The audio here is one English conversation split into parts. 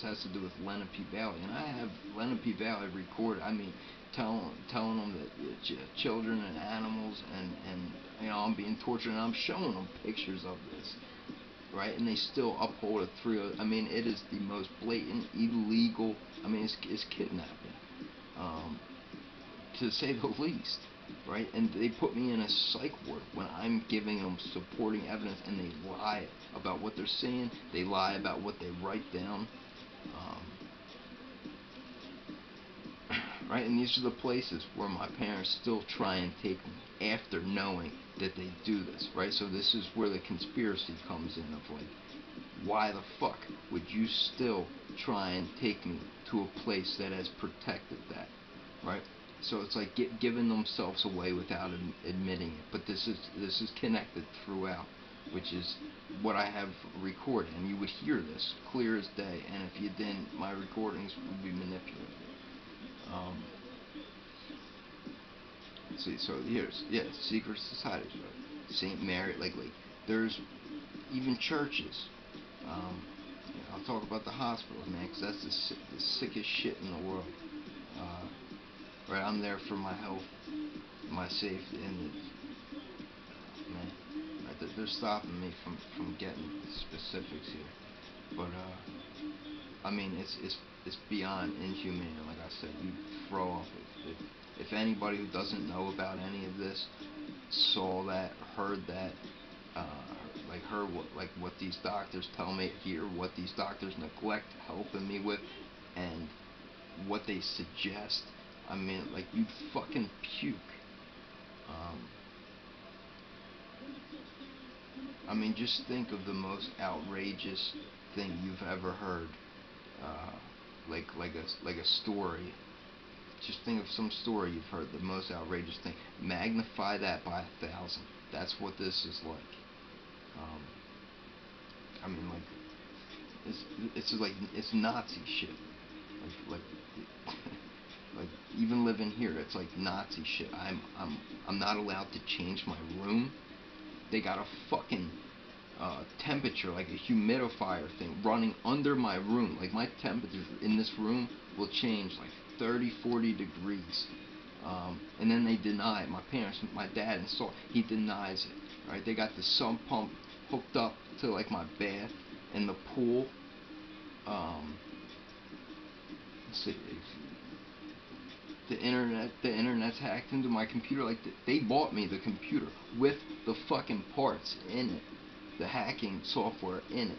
this has to do with Lenape Valley, and I have Lenape Valley recorded. I mean, telling them that children and animals and I'm being tortured, and I'm showing them pictures of this, right? And they still uphold a 3. I mean, it is the most blatant, illegal. I mean, it's kidnapping, um, to say the least, right? And they put me in a psych ward when I'm giving them supporting evidence, and they lie about what they're saying. They lie about what they write down, um, right? And these are the places where my parents still try and take me after knowing that they do this, right? So this is where the conspiracy comes in of like, why the fuck would you still try and take me to a place that has protected that, right? So it's like giving themselves away without admitting it. But this is connected throughout, which is what I have recorded, and you would hear this clear as day. And if you didn't, my recordings would be manipulated. Um, see, so here's secret societies, right? Saint Mary, like there's even churches. Um, I'll talk about the hospitals, man, because that's the sickest shit in the world. Uh, right, I'm there for my health, my safety, and man, right, they're stopping me from getting specifics here. But I mean, it's beyond inhumane. Like I said, you throw up if anybody who doesn't know about any of this saw that, heard that, uh, like heard what these doctors tell me here, what these doctors neglect helping me with, and what they suggest. I mean, like, you'd fucking puke. I mean, just think of the most outrageous thing you've ever heard. Uh, like a story. Just think of some story you've heard, the most outrageous thing. Magnify that by 1,000. That's what this is like. Um, I mean, like, it's like it's Nazi shit. Like like even living here, it's like Nazi shit. I'm not allowed to change my room. They got a fucking temperature, like a humidifier thing, running under my room. Like, my temperature in this room will change like 30, 40 degrees. And then they deny it. My parents, my dad installed, he denies it. Right? They got the sump pump hooked up to like my bath and the pool. Let's see, the internet's hacked into my computer. Like, they bought me the computer with the fucking parts in it, the hacking software in it.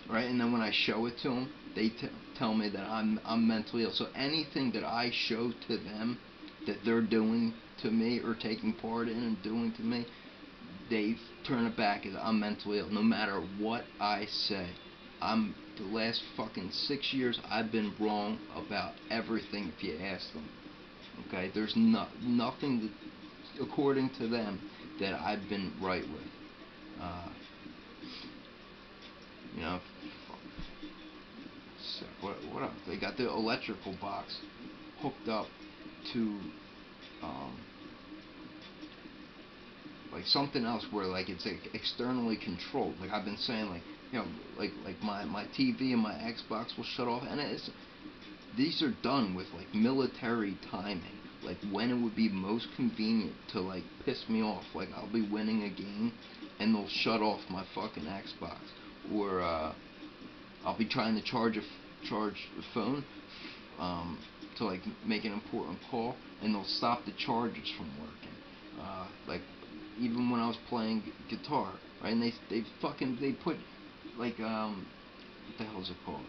Right, and then when I show it to them, they tell me that I'm mentally ill. So anything that I show to them that they're doing to me or taking part in and doing to me, they turn it back as I'm mentally ill. No matter what I say, the last fucking 6 years I've been wrong about everything. If you ask them, okay, there's nothing that, according to them, that I've been right with. Uh, you know, so what else? They got the electrical box hooked up to um, like something else where like it's like externally controlled. Like I've been saying, like, like my TV and my Xbox will shut off, and these are done with like military timing. Like when it would be most convenient to like piss me off. Like I'll be winning a game, and they'll shut off my fucking Xbox, or I'll be trying to charge the phone, to like make an important call, and they'll stop the chargers from working. Like even when I was playing guitar, right? And they put like what the hell is it called?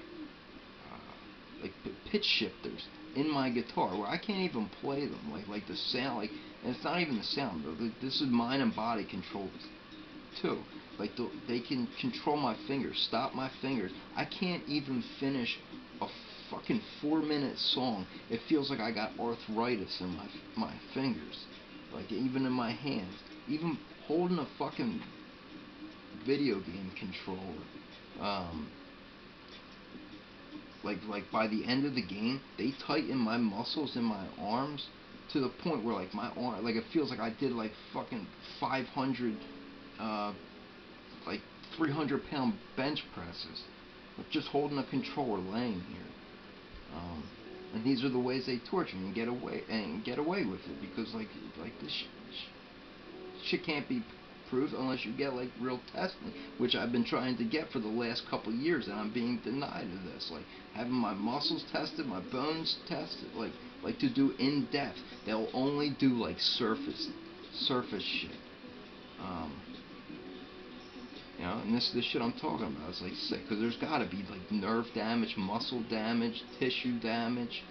Like pitch shifters in my guitar where I can't even play them. Like the sound, like, and it's not even the sound though. This is mind and body controls too. Like they can control my fingers, stop my fingers. I can't even finish a fucking 4-minute song. It feels like I got arthritis in my fingers, like even in my hands. Even holding a fucking video game controller. Um, like by the end of the game, they tighten my muscles in my arms to the point where like my arm, like it feels like I did like fucking 500 like 300-pound bench presses with just holding a controller laying here. And these are the ways they torture you and get away with it, because like this shit can't be proved unless you get like real testing, which I've been trying to get for the last couple of years, and I'm being denied of this. Like having my muscles tested, my bones tested, like to do in depth. They'll only do like surface shit. Um, and this shit I'm talking about is like sick, because there's got to be like nerve damage, muscle damage, tissue damage.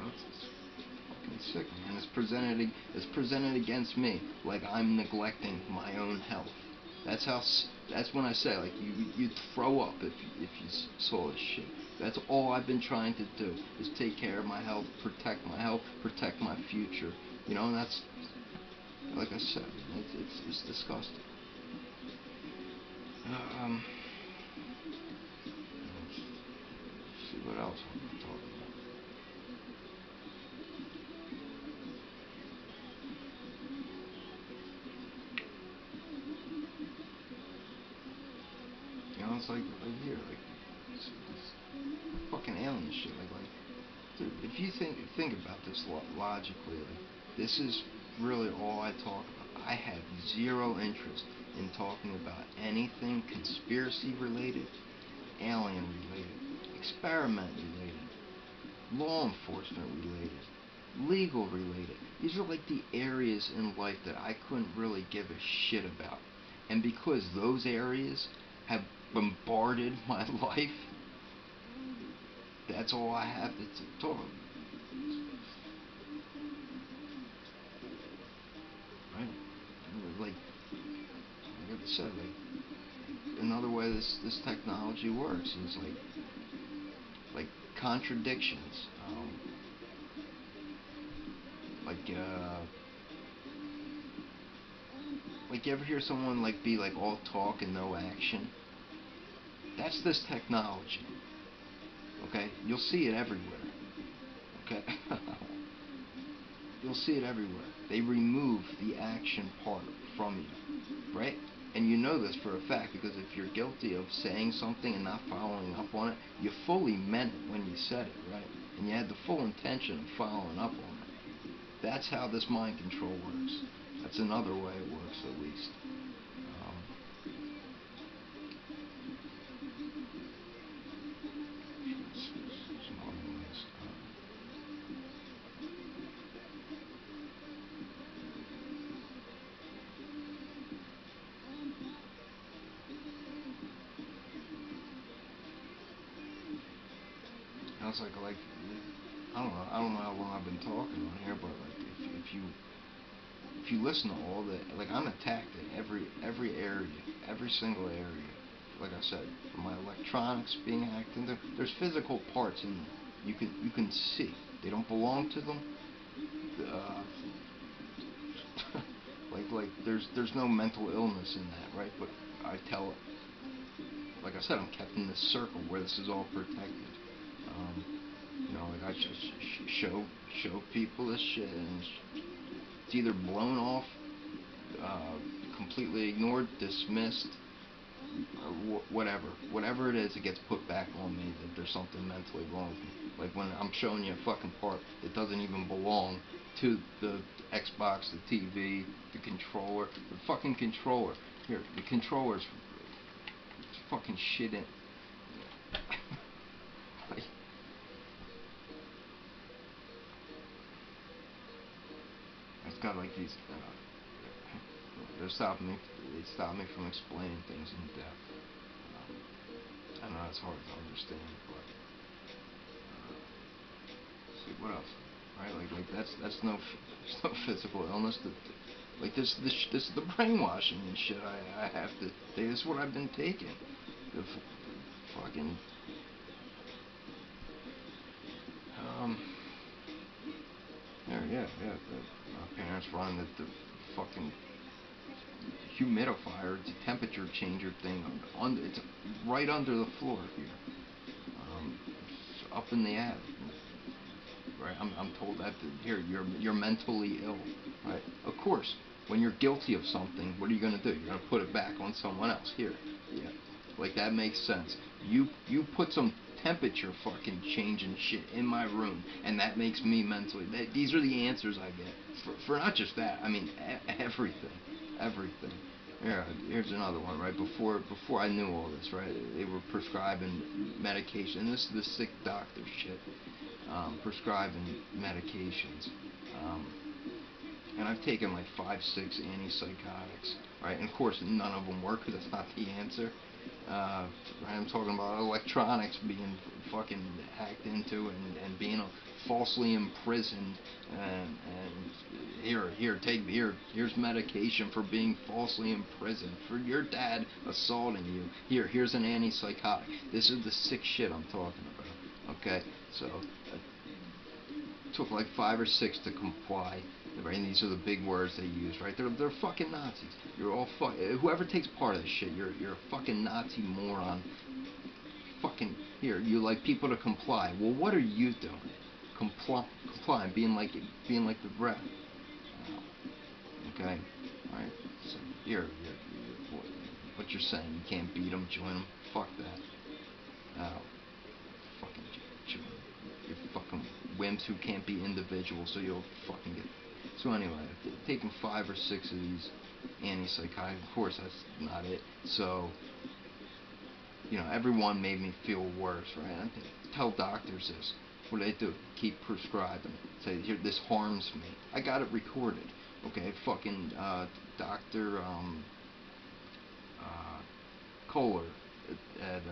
It's fucking sick, man. It's presented against me like I'm neglecting my own health. That's how. That's when I say like you'd throw up if you saw this shit. That's all I've been trying to do, is take care of my health, protect my future. And that's, like I said, it's disgusting. Um, let's see what else I'm talking about. It's like here, like it's fucking alien shit. Like, dude, if you think about this logically, like this is really all I talk about. I have zero interest in talking about anything conspiracy related, alien related, experiment related, law enforcement related, legal related. These are like the areas in life that I couldn't really give a shit about. And because those areas have bombarded my life, that's all I have to talk about. Right? Like I said, like another way this technology works is like contradictions. Like like you ever hear someone like be like all talk and no action? That's this technology. Okay, you'll see it everywhere. Okay, you'll see it everywhere. They remove the action part from you, right? And you know this for a fact, because if you're guilty of saying something and not following up on it, you fully meant it when you said it, right? And you had the full intention of following up on it. That's how this mind control works. That's another way it works, at least. It's like I don't know how long I've been talking on here, but like if you listen to all the, like, I'm attacked in every area, every single area. Like I said, from my electronics being hacked into, there's physical parts in them. You can see they don't belong to them. Uh, like there's no mental illness in that, right? But I tell it, like I said, I'm kept in this circle where this is all protected. Um, like I just show people this shit, and it's either blown off, uh, completely ignored, dismissed, or whatever it is, it gets put back on me that there's something mentally wrong with me. Like when I'm showing you a fucking part that doesn't even belong to the Xbox, the TV, the controller, the fucking controller. Here, the controller's fucking shit in. Like, it's got like these. They stop me. They stop me from explaining things in depth. I know it's hard to understand, but see what else, right? Like that's no physical illness. Like this is the brainwashing and shit. I have to. This is what I've been taking. The fucking um. Yeah. My parents run the fucking humidifier, it's a temperature changer thing. It's right under the floor here, up in the attic. Right, I'm told that here you're mentally ill. Right, of course. When you're guilty of something, what are you gonna do? You're gonna put it back on someone else. Here, yeah, like that makes sense. You put some temperature fucking changing shit in my room, and that makes me mentally. These are the answers I get for not just that. I mean everything, everything. Yeah, here's another one. Right before I knew all this, right? They were prescribing medication, and this is the sick doctor shit. Prescribing medications. Um, and I've taken like 5, 6 antipsychotics, right? And of course, none of them work because that's not the answer. Right? I'm talking about electronics being fucking hacked into and being falsely imprisoned. And here's medication for being falsely imprisoned for your dad assaulting you. Here's an antipsychotic. This is the sick shit I'm talking about. Okay, so took like 5 or 6 to comply. Right, and these are the big words they use, right? They're fucking Nazis. You're all whoever takes part of this shit, you're a fucking Nazi moron. Fucking here, you like people to comply. Well, what are you doing? Comply, being like the rep. Okay, all right. So what you're saying? You can't beat them, join them. Fuck that. Fucking join. You fucking wimps who can't be individuals, so you'll fucking get. So anyway, I've taken 5 or 6 of these antipsychotics. Of course, that's not it. So, everyone made me feel worse, right? I tell doctors this. What do? Keep prescribing. Say, here, this harms me. I got it recorded. Okay, fucking Doctor Kohler at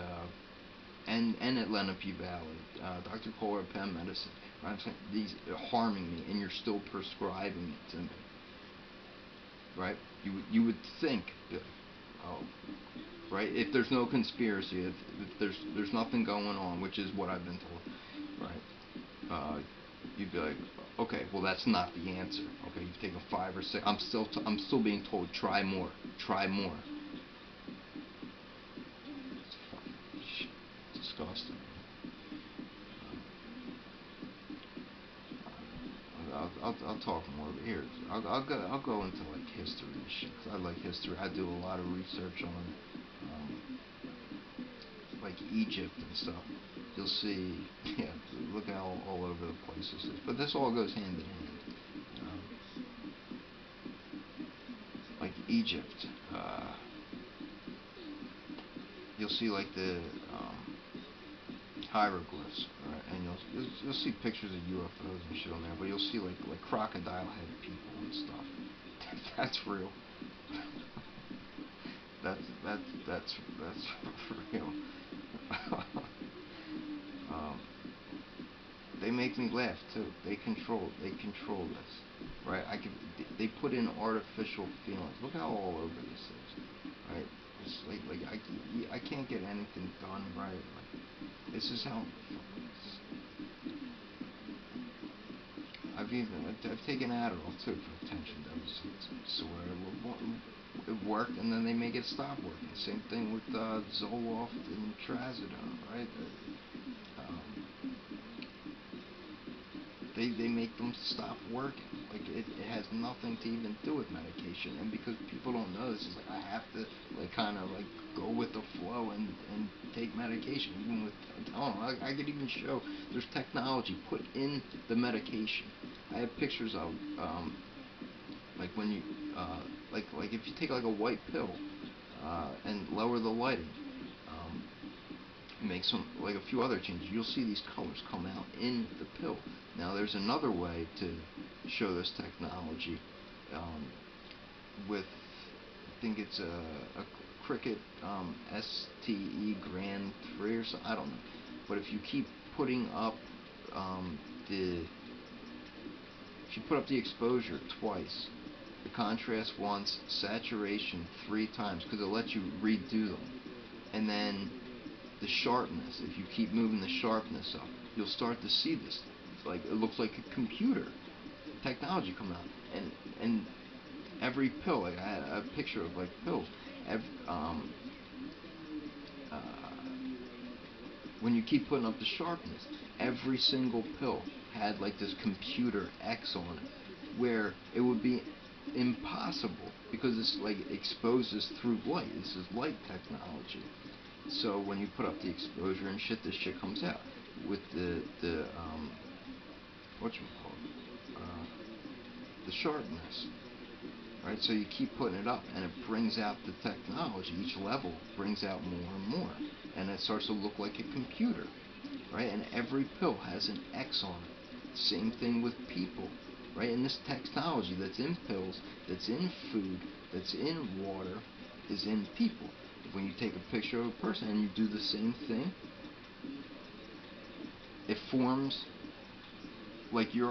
and at Lenape Valley, Dr. Kohler, Penn Medicine. I'm saying these are harming me, and you're still prescribing it to me, right? You would think that, oh, right? If there's no conspiracy, if there's nothing going on, which is what I've been told, right? You'd be like, okay, well that's not the answer. Okay, you've taken 5 or 6. I'm still being told try more, try more. It's fucking shit. It's disgusting. I'll talk more, but here I'll go into like history and shit, 'cause I like history. I do a lot of research on like Egypt and stuff. You'll see, yeah, look at all over the place this is, but this all goes hand in hand. Like Egypt, you'll see like the hieroglyphs, right? And you'll see pictures of UFOs and shit on there, but you'll see like crocodile head people and stuff. That's real. that's real. um, they make me laugh too. They control this, right? They put in artificial feelings. Look how all over this is, right? It's like I can't get anything done right. Like, this is how. I've taken Adderall too for attention deficit disorder. It worked, and then they make it stop working. Same thing with Zoloft and Trazodone, right? Um, they make them stop working. Like it has nothing to even do with medication, and because people don't know this, it's like I have to like kind of like go with the flow and take medication. Even with I could even show there's technology put in the medication. I have pictures of like when you like if you take like a white pill and lower the lighting. Make some like a few other changes, you'll see these colors come out in the pill. Now there's another way to show this technology with I think it's a Cricket STE Grand 3 or so, I don't know. But if you keep putting up the if you put up the exposure twice, the contrast once, saturation 3 times, because it'll let you redo them, and then the sharpness, if you keep moving the sharpness up, you'll start to see this. It's like it looks like a computer technology coming out, and every pill, like I had a picture of like pills. When you keep putting up the sharpness, every single pill had like this computer X on it, where it would be impossible because it's like exposes through light. This is light technology. So when you put up the exposure and shit, this shit comes out with the what you call it, the sharpness, right? So you keep putting it up, and it brings out the technology. Each level brings out more and more, and it starts to look like a computer, right? And every pill has an X on it. Same thing with people, right? And this technology that's in pills, that's in food, that's in water, is in people. When you take a picture of a person and you do the same thing, it forms like you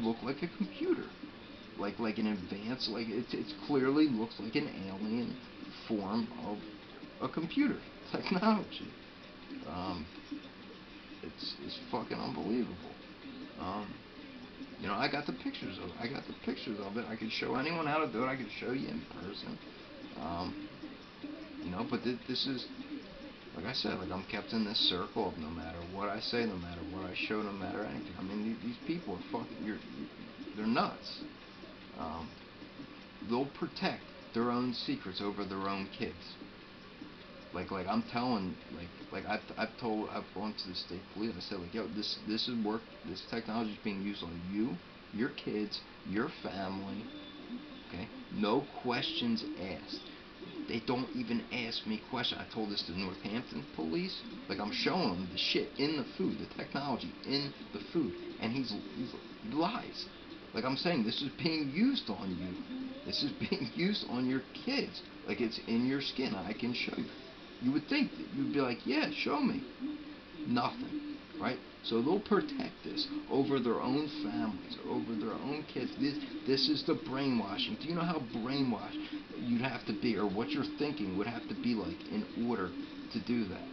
look like a computer, like an advanced, like it clearly looks like an alien form of a computer technology. Um, it's fucking unbelievable. Um, I got the pictures of it. I could show anyone how to do it. I could show you in person. Um, but this is, like I said, like I'm kept in this circle of no matter what I say, no matter what I show, no matter anything. I mean, these people are fucking, they're nuts. Um, they'll protect their own secrets over their own kids. Like I'm telling, I've gone to the state police. I said, like, yo, this is work. This technology is being used on you, your kids, your family. Okay, no questions asked. They don't even ask me questions. I told this to Northampton police. Like, I'm showing them the shit in the food, the technology in the food, and he lies. Like, I'm saying, this is being used on you. This is being used on your kids. Like, it's in your skin. I can show you. You would think that you'd be like, yeah, show me. Nothing, right? So they'll protect this over their own families, over their own kids. This is the brainwashing. Do you know how brainwashed you'd have to be, or what your thinking would have to be like in order to do that?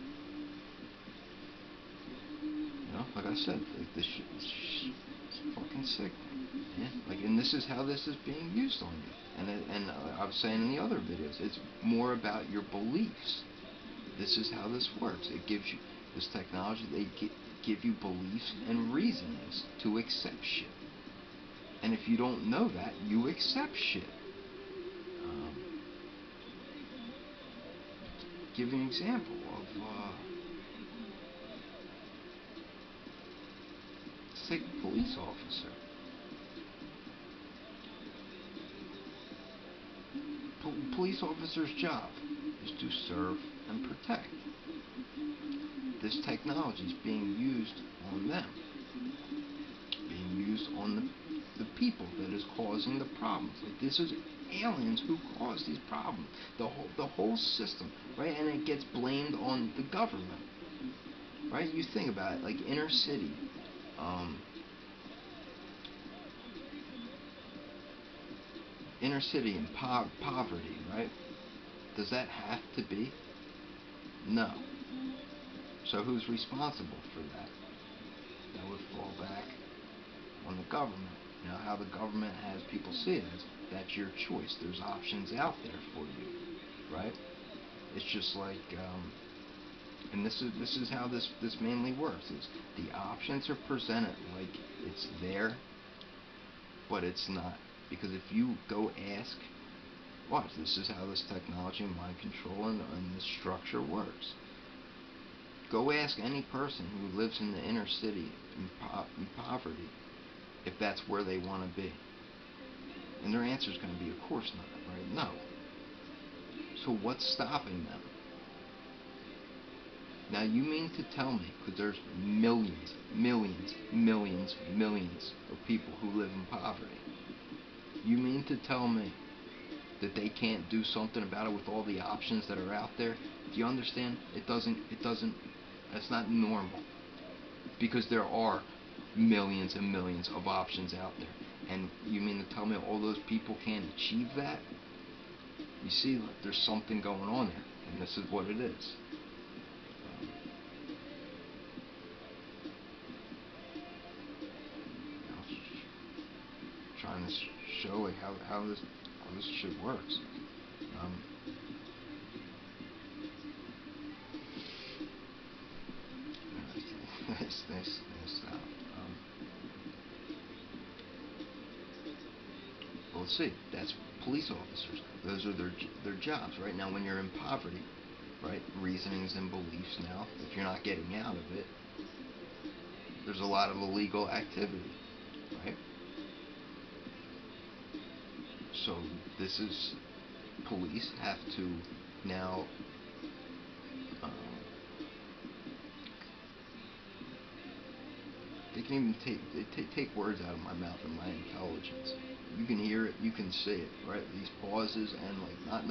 Like I said, like this shit is fucking sick, man. Like, and this is how this is being used on you. And I was saying in the other videos, it's more about your beliefs. This is how this works. It gives you this technology. They give you beliefs and reasons to accept shit. And if you don't know that, you accept shit. Give you an example of, let's take a police officer. Police officer's job is to serve and protect. This technology is being used on them, being used on the people that is causing the problems. Like, this is aliens who cause these problems. The whole system, right? And it gets blamed on the government, right? You think about it, like inner city. Inner city and poverty, right? Does that have to be? No. So who's responsible for that? That would fall back on the government. You know how the government has people see it as, that's your choice. There's options out there for you, right? It's just like, and this is how this mainly works. Is the options are presented like it's there, but it's not. Because if you go ask, watch, this is how this technology and mind control and this structure works. Go ask any person who lives in the inner city in poverty if that's where they want to be. And their answer is going to be, of course not, right? No. So what's stopping them? Now, you mean to tell me, because there's millions of people who live in poverty, you mean to tell me that they can't do something about it with all the options that are out there? Do you understand? It doesn't, that's not normal. Because there are millions and millions of options out there. And you mean to tell me all those people can't achieve that? You see, there's something going on there, and this is what it is. Trying to show like how this shit works. Nice. Well, see. That's police officers. Those are their jobs. Right now, when you're in poverty, right, reasonings and beliefs. Now, if you're not getting out of it, there's a lot of illegal activity, right? So this is police have to now. Um, they can even take words out of my mouth and my intelligence. You can hear it, you can see it, right? These pauses and like not